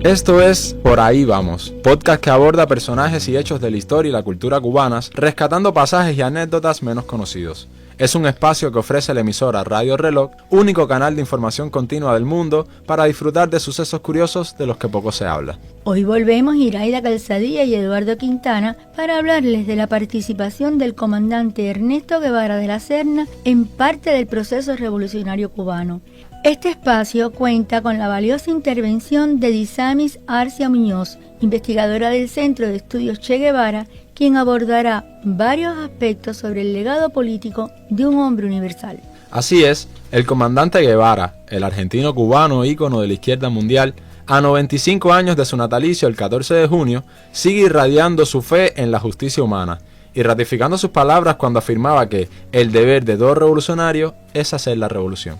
Esto es Por Ahí Vamos, podcast que aborda personajes y hechos de la historia y la cultura cubanas, rescatando pasajes y anécdotas menos conocidos. Es un espacio que ofrece la emisora Radio Reloj, único canal de información continua del mundo, para disfrutar de sucesos curiosos de los que poco se habla. Hoy volvemos Iraida Calzadilla y Eduardo Quintana para hablarles de la participación del comandante Ernesto Guevara de la Serna en parte del proceso revolucionario cubano. Este espacio cuenta con la valiosa intervención de Disamis Arcia Muñoz, investigadora del Centro de Estudios Che Guevara, quien abordará varios aspectos sobre el legado político de un hombre universal. Así es, el comandante Guevara, el argentino cubano ícono de la izquierda mundial, a 95 años de su natalicio el 14 de junio, sigue irradiando su fe en la justicia humana y ratificando sus palabras cuando afirmaba que el deber de todo revolucionario es hacer la revolución.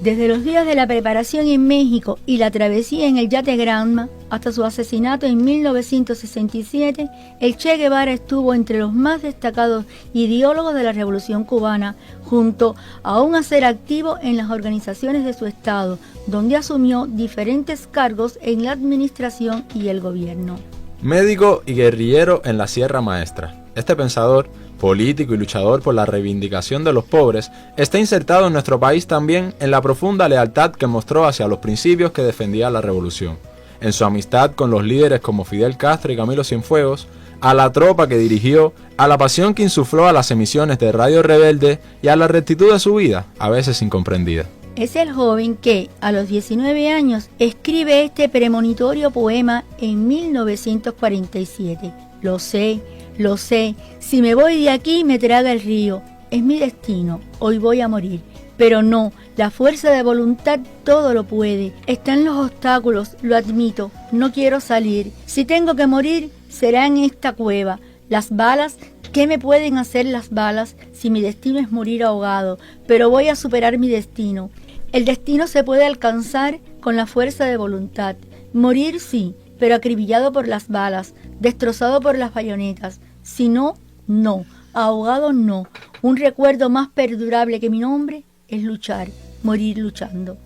Desde los días de la preparación en México y la travesía en el yate Granma hasta su asesinato en 1967, el Che Guevara estuvo entre los más destacados ideólogos de la Revolución Cubana, junto a un hacer activo en las organizaciones de su estado, donde asumió diferentes cargos en la administración y el gobierno. Médico y guerrillero en la Sierra Maestra, este pensador, político y luchador por la reivindicación de los pobres, está insertado en nuestro país también en la profunda lealtad que mostró hacia los principios que defendía la revolución, en su amistad con los líderes como Fidel Castro y Camilo Cienfuegos, a la tropa que dirigió, a la pasión que insufló a las emisiones de Radio Rebelde y a la rectitud de su vida, a veces incomprendida. Es el joven que, a los 19 años, escribe este premonitorio poema en 1947. Lo sé, si me voy de aquí me traga el río, es mi destino, hoy voy a morir. Pero no, la fuerza de voluntad todo lo puede, están los obstáculos, lo admito, no quiero salir. Si tengo que morir, será en esta cueva. Las balas, ¿qué me pueden hacer las balas si mi destino es morir ahogado? Pero voy a superar mi destino. El destino se puede alcanzar con la fuerza de voluntad. Morir sí, pero acribillado por las balas, destrozado por las bayonetas. Si no, no, ahogado no. Un recuerdo más perdurable que mi nombre es luchar, morir luchando.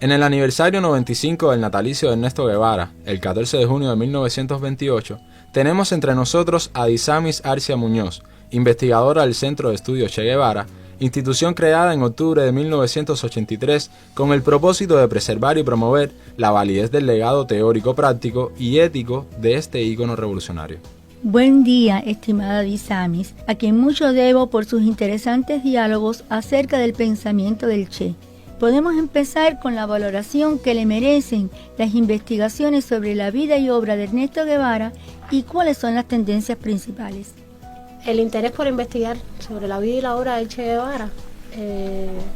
En el aniversario 95 del natalicio de Ernesto Guevara, el 14 de junio de 1928, tenemos entre nosotros a Disamis Arcia Muñoz, investigadora del Centro de Estudios Che Guevara, institución creada en octubre de 1983 con el propósito de preservar y promover la validez del legado teórico, práctico y ético de este ícono revolucionario. Buen día, estimada Disamis, a quien mucho debo por sus interesantes diálogos acerca del pensamiento del Che. Podemos empezar con la valoración que le merecen las investigaciones sobre la vida y obra de Ernesto Guevara y cuáles son las tendencias principales. El interés por investigar sobre la vida y la obra de Che Guevara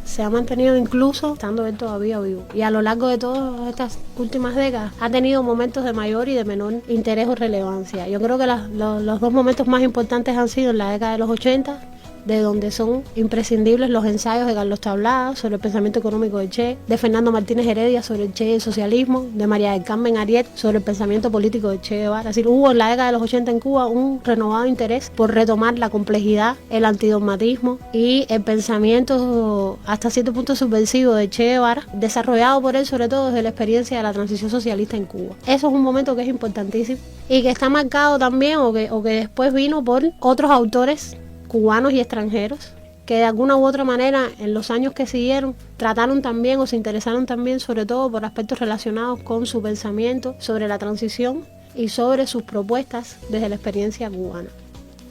se ha mantenido incluso estando él todavía vivo. Y a lo largo de todas estas últimas décadas ha tenido momentos de mayor y de menor interés o relevancia. Yo creo que los dos momentos más importantes han sido en la década de los 80, de donde son imprescindibles los ensayos de Carlos Tablada sobre el pensamiento económico de Che, de Fernando Martínez Heredia sobre el Che y el socialismo, de María del Carmen Ariet sobre el pensamiento político de Che Guevara. Es decir, hubo en la década de los 80 en Cuba un renovado interés por retomar la complejidad, el antidogmatismo y el pensamiento hasta cierto punto subversivo de Che Guevara, desarrollado por él sobre todo desde la experiencia de la transición socialista en Cuba. Eso es un momento que es importantísimo y que está marcado también o que después vino por otros autores cubanos y extranjeros, que de alguna u otra manera en los años que siguieron trataron también o se interesaron también sobre todo por aspectos relacionados con su pensamiento sobre la transición y sobre sus propuestas desde la experiencia cubana.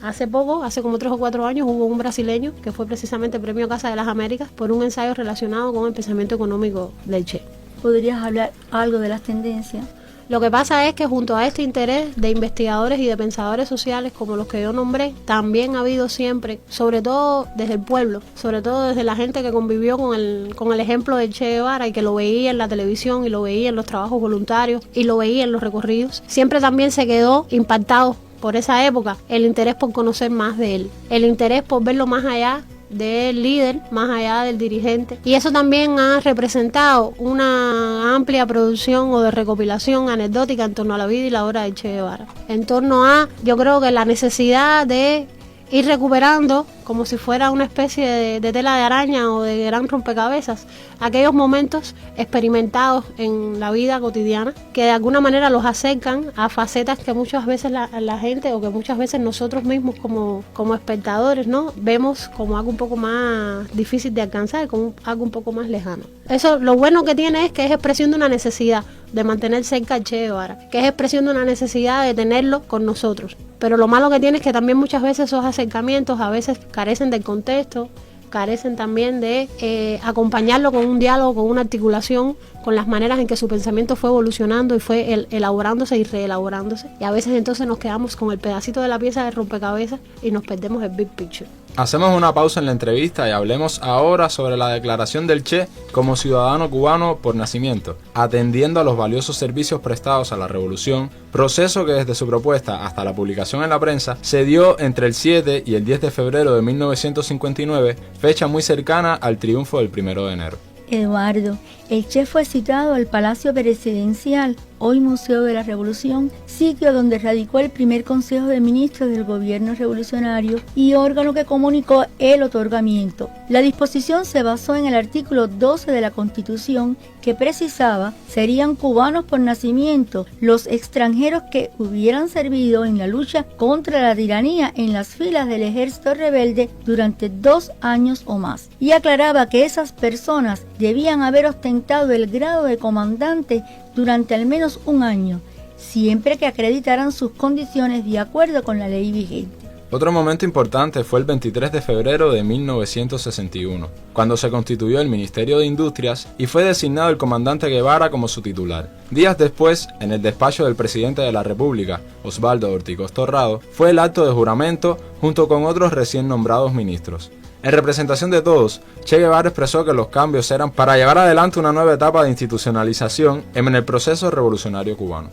Hace poco, hace como 3 o 4 años, hubo un brasileño que fue precisamente premio Casa de las Américas por un ensayo relacionado con el pensamiento económico del Che. ¿Podrías hablar algo de las tendencias? Lo que pasa es que junto a este interés de investigadores y de pensadores sociales como los que yo nombré, también ha habido siempre, sobre todo desde el pueblo, sobre todo desde la gente que convivió con el ejemplo de Che Guevara y que lo veía en la televisión y lo veía en los trabajos voluntarios y lo veía en los recorridos, siempre también se quedó impactado por esa época el interés por conocer más de él, el interés por verlo más allá del líder, más allá del dirigente, y eso también ha representado una amplia producción o de recopilación anecdótica en torno a la vida y la obra de Che Guevara, en torno a, yo creo que la necesidad de ir recuperando como si fuera una especie de tela de araña o de gran rompecabezas, aquellos momentos experimentados en la vida cotidiana que de alguna manera los acercan a facetas que muchas veces la gente o que muchas veces nosotros mismos como espectadores, ¿no?, vemos como algo un poco más difícil de alcanzar, como algo un poco más lejano. Eso, lo bueno que tiene es que es expresión de una necesidad de mantener cerca al Che Guevara, que es expresión de una necesidad de tenerlo con nosotros. Pero lo malo que tiene es que también muchas veces esos acercamientos a veces carecen del contexto, carecen también de acompañarlo con un diálogo, con una articulación, con las maneras en que su pensamiento fue evolucionando y fue elaborándose y reelaborándose. Y a veces entonces nos quedamos con el pedacito de la pieza de rompecabezas y nos perdemos el big picture. Hacemos una pausa en la entrevista y hablemos ahora sobre la declaración del Che como ciudadano cubano por nacimiento, atendiendo a los valiosos servicios prestados a la revolución, proceso que desde su propuesta hasta la publicación en la prensa se dio entre el 7 y el 10 de febrero de 1959, fecha muy cercana al triunfo del 1 de enero. Eduardo, el Che fue citado al Palacio Presidencial, hoy Museo de la Revolución, sitio donde radicó el primer Consejo de Ministros del Gobierno Revolucionario y órgano que comunicó el otorgamiento. La disposición se basó en el artículo 12 de la Constitución, que precisaba serían cubanos por nacimiento los extranjeros que hubieran servido en la lucha contra la tiranía en las filas del ejército rebelde durante 2 años o más, y aclaraba que esas personas debían haber ostentado el grado de comandante durante al menos 1 año, siempre que acreditaran sus condiciones de acuerdo con la ley vigente. Otro momento importante fue el 23 de febrero de 1961, cuando se constituyó el Ministerio de Industrias y fue designado el comandante Guevara como su titular. Días después, en el despacho del presidente de la República, Osvaldo Ortigoz Torrado, fue el acto de juramento junto con otros recién nombrados ministros. En representación de todos, Che Guevara expresó que los cambios eran para llevar adelante una nueva etapa de institucionalización en el proceso revolucionario cubano.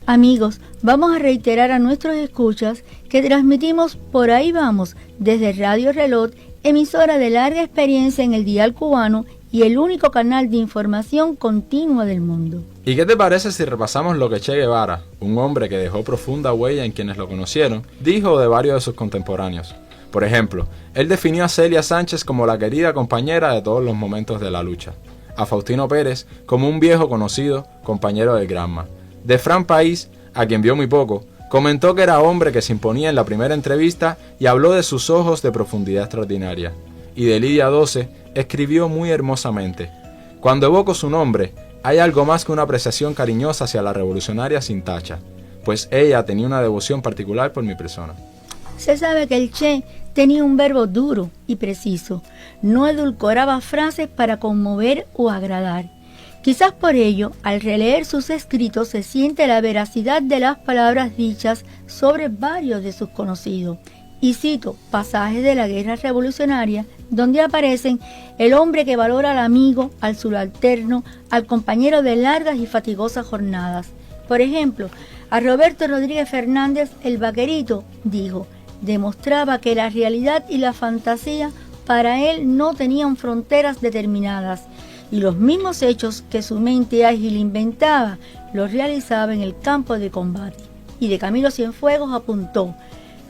Amigos, vamos a reiterar a nuestros escuchas que transmitimos Por Ahí Vamos desde Radio Reloj, emisora de larga experiencia en el dial cubano y el único canal de información continua del mundo. ¿Y qué te parece si repasamos lo que Che Guevara, un hombre que dejó profunda huella en quienes lo conocieron, dijo de varios de sus contemporáneos? Por ejemplo, él definió a Celia Sánchez como la querida compañera de todos los momentos de la lucha, a Faustino Pérez como un viejo conocido, compañero del Granma. De Fran País, a quien vio muy poco, comentó que era hombre que se imponía en la primera entrevista y habló de sus ojos de profundidad extraordinaria. Y de Lidia 12 escribió muy hermosamente: cuando evoco su nombre, hay algo más que una apreciación cariñosa hacia la revolucionaria sin tacha, pues ella tenía una devoción particular por mi persona. Se sabe que el Che tenía un verbo duro y preciso, no edulcoraba frases para conmover o agradar. Quizás por ello, al releer sus escritos se siente la veracidad de las palabras dichas sobre varios de sus conocidos. Y cito pasajes de la guerra revolucionaria, donde aparecen el hombre que valora al amigo, al subalterno, al compañero de largas y fatigosas jornadas. Por ejemplo, a Roberto Rodríguez Fernández, el vaquerito, dijo, demostraba que la realidad y la fantasía para él no tenían fronteras determinadas, y los mismos hechos que su mente ágil inventaba, los realizaba en el campo de combate. Y de Camilo Cienfuegos apuntó: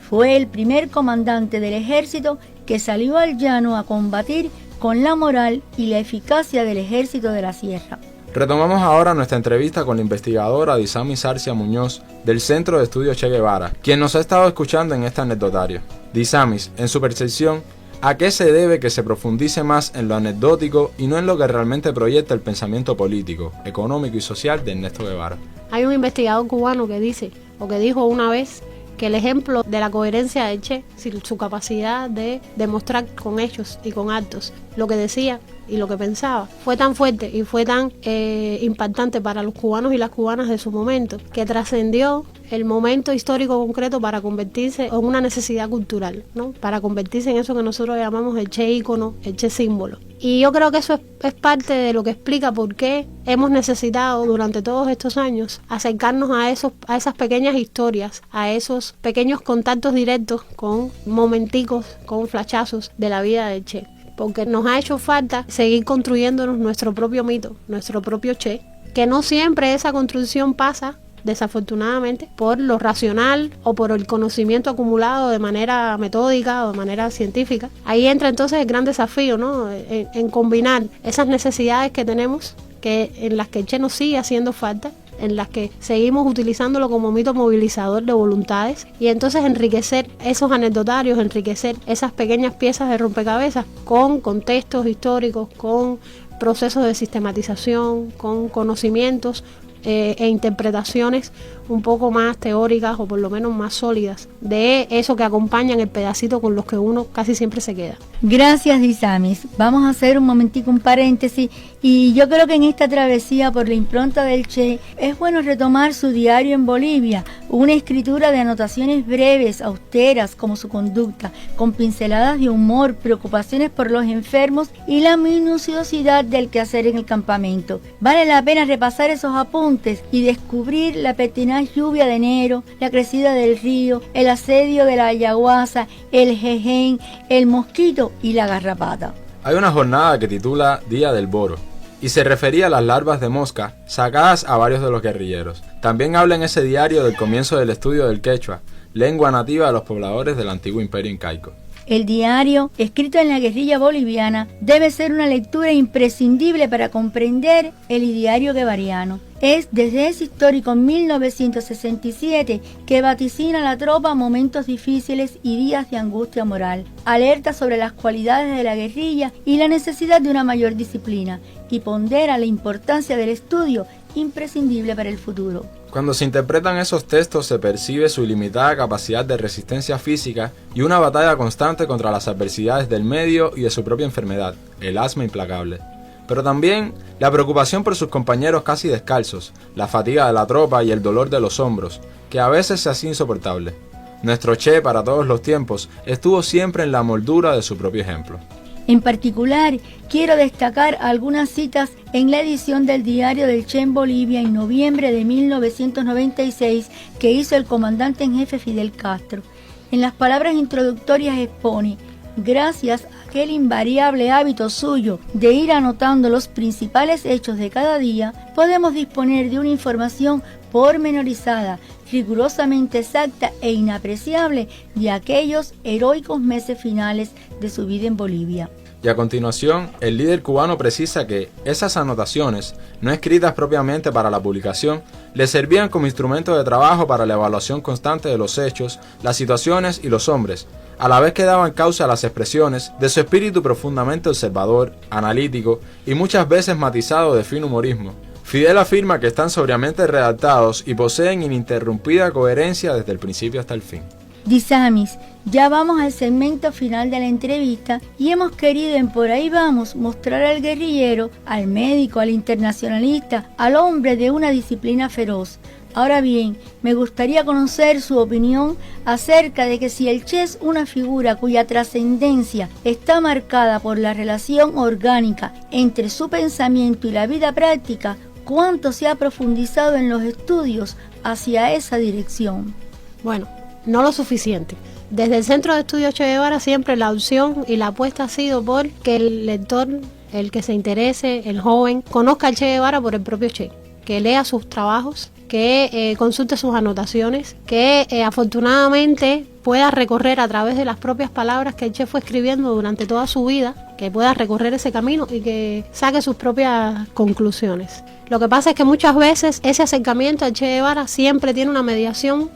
fue el primer comandante del ejército que salió al llano a combatir con la moral y la eficacia del ejército de la sierra. Retomamos ahora nuestra entrevista con la investigadora Disamis Sarcia Muñoz del Centro de Estudios Che Guevara, quien nos ha estado escuchando en este anecdotario. Disamis, en su percepción, ¿a qué se debe que se profundice más en lo anecdótico y no en lo que realmente proyecta el pensamiento político, económico y social de Ernesto Guevara? Hay un investigador cubano que dice, o que dijo una vez, que el ejemplo de la coherencia de Che, su capacidad de demostrar con hechos y con actos lo que decía y lo que pensaba, fue tan fuerte y fue tan impactante para los cubanos y las cubanas de su momento, que trascendió el momento histórico concreto para convertirse en una necesidad cultural, ¿no? Para convertirse en eso que nosotros llamamos el Che ícono, el Che símbolo. Y yo creo que eso es parte de lo que explica por qué hemos necesitado durante todos estos años acercarnos a esas pequeñas historias, a esos pequeños contactos directos con momenticos, con flashazos de la vida de Che. porque nos ha hecho falta seguir construyéndonos nuestro propio mito, nuestro propio Che, que no siempre esa construcción pasa, desafortunadamente, por lo racional o por el conocimiento acumulado de manera metódica o de manera científica. Ahí entra entonces el gran desafío, ¿no? En combinar esas necesidades que tenemos, en las que el Che nos sigue haciendo falta, en las que seguimos utilizándolo como mito movilizador de voluntades, y entonces enriquecer esos anecdotarios, enriquecer esas pequeñas piezas de rompecabezas con contextos históricos, con procesos de sistematización, con conocimientos e interpretaciones un poco más teóricas o por lo menos más sólidas de eso que acompañan el pedacito con los que uno casi siempre se queda. Gracias, Disamis. Vamos a hacer un momentico un paréntesis, y yo creo que en esta travesía por la impronta del Che es bueno retomar su diario en Bolivia, una escritura de anotaciones breves, austeras como su conducta, con pinceladas de humor, preocupaciones por los enfermos y la minuciosidad del quehacer en el campamento. Vale la pena repasar esos apuntes y descubrir la pertinaz lluvia de enero, la crecida del río, el asedio de la ayahuasca, el jején, el mosquito y la garrapata. Hay una jornada que titula Día del Boro, y se refería a las larvas de mosca sacadas a varios de los guerrilleros. También habla en ese diario del comienzo del estudio del quechua, lengua nativa de los pobladores del antiguo imperio incaico. El diario, escrito en la guerrilla boliviana, debe ser una lectura imprescindible para comprender el ideario guevariano. Es desde ese histórico 1967 que vaticina a la tropa momentos difíciles y días de angustia moral, alerta sobre las cualidades de la guerrilla y la necesidad de una mayor disciplina, y pondera la importancia del estudio imprescindible para el futuro. Cuando se interpretan esos textos se percibe su ilimitada capacidad de resistencia física y una batalla constante contra las adversidades del medio y de su propia enfermedad, el asma implacable. Pero también la preocupación por sus compañeros casi descalzos, la fatiga de la tropa y el dolor de los hombros, que a veces se hacía insoportable. Nuestro Che, para todos los tiempos, estuvo siempre en la moldura de su propio ejemplo. En particular, quiero destacar algunas citas en la edición del Diario del Che en Bolivia en noviembre de 1996 que hizo el comandante en jefe Fidel Castro. En las palabras introductorias expone: gracias a aquel invariable hábito suyo de ir anotando los principales hechos de cada día, podemos disponer de una información pormenorizada, rigurosamente exacta e inapreciable de aquellos heroicos meses finales de su vida en Bolivia. Y a continuación, el líder cubano precisa que esas anotaciones, no escritas propiamente para la publicación, le servían como instrumento de trabajo para la evaluación constante de los hechos, las situaciones y los hombres, a la vez que daban causa a las expresiones de su espíritu profundamente observador, analítico y muchas veces matizado de fino humorismo. Fidel afirma que están sobriamente redactados y poseen ininterrumpida coherencia desde el principio hasta el fin. Disamis, ya vamos al segmento final de la entrevista y hemos querido en Por Ahí Vamos mostrar al guerrillero, al médico, al internacionalista, al hombre de una disciplina feroz. Ahora bien, me gustaría conocer su opinión acerca de que si el Che es una figura cuya trascendencia está marcada por la relación orgánica entre su pensamiento y la vida práctica, ¿cuánto se ha profundizado en los estudios hacia esa dirección? Bueno, no lo suficiente. Desde el Centro de Estudios Che Guevara siempre la opción y la apuesta ha sido por que el lector, el que se interese, el joven, conozca al Che Guevara por el propio Che, que lea sus trabajos, que consulte sus anotaciones, que afortunadamente pueda recorrer a través de las propias palabras que el Che fue escribiendo durante toda su vida, que pueda recorrer ese camino y que saque sus propias conclusiones. Lo que pasa es que muchas veces ese acercamiento al Che Guevara siempre tiene una mediación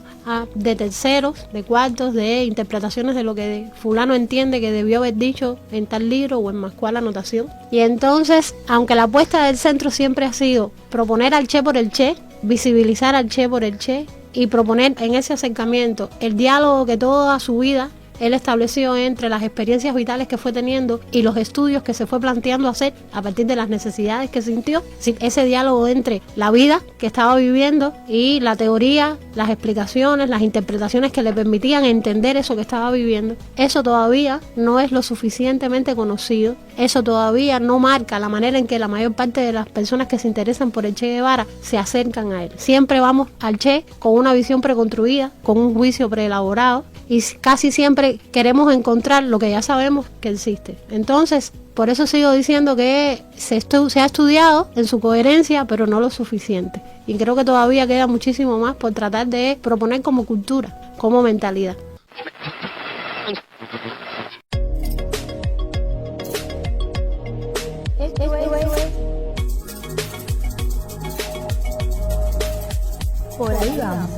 de terceros, de cuartos, de interpretaciones de lo que fulano entiende que debió haber dicho en tal libro o en más cual anotación. Y entonces, aunque la apuesta del centro siempre ha sido proponer al Che por el Che, visibilizar al Che por el Che y proponer en ese acercamiento el diálogo que toda su vida él estableció entre las experiencias vitales que fue teniendo y los estudios que se fue planteando hacer a partir de las necesidades que sintió, ese diálogo entre la vida que estaba viviendo y la teoría, las explicaciones, las interpretaciones que le permitían entender eso que estaba viviendo. Eso todavía no es lo suficientemente conocido, eso todavía no marca la manera en que la mayor parte de las personas que se interesan por el Che Guevara se acercan a él. Siempre vamos al Che con una visión preconstruida, con un juicio preelaborado, y casi siempre queremos encontrar lo que ya sabemos que existe. Entonces, por eso sigo diciendo que se ha estudiado en su coherencia, pero no lo suficiente. Y creo que todavía queda muchísimo más por tratar de proponer como cultura, como mentalidad. Por ahí vamos.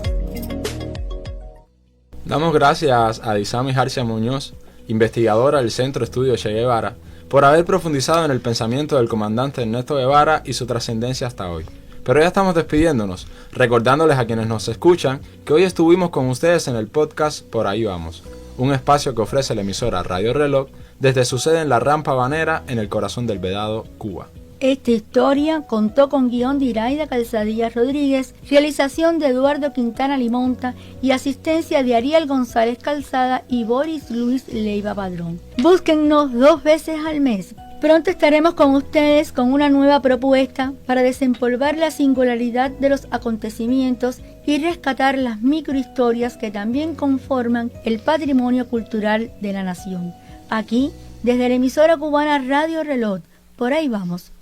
Damos gracias a Disami Jarcia Muñoz, investigadora del Centro Estudio Che Guevara, por haber profundizado en el pensamiento del comandante Ernesto Guevara y su trascendencia hasta hoy. Pero ya estamos despidiéndonos, recordándoles a quienes nos escuchan que hoy estuvimos con ustedes en el podcast Por Ahí Vamos, un espacio que ofrece la emisora Radio Reloj desde su sede en la Rampa Habanera en el corazón del Vedado, Cuba. Esta historia contó con guión de Iraida Calzadilla Rodríguez, realización de Eduardo Quintana Limonta y asistencia de Ariel González Calzada y Boris Luis Leiva Padrón. Búsquennos 2 veces al mes. Pronto estaremos con ustedes con una nueva propuesta para desempolvar la singularidad de los acontecimientos y rescatar las microhistorias que también conforman el patrimonio cultural de la nación. Aquí, desde la emisora cubana Radio Reloj, por ahí vamos.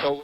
So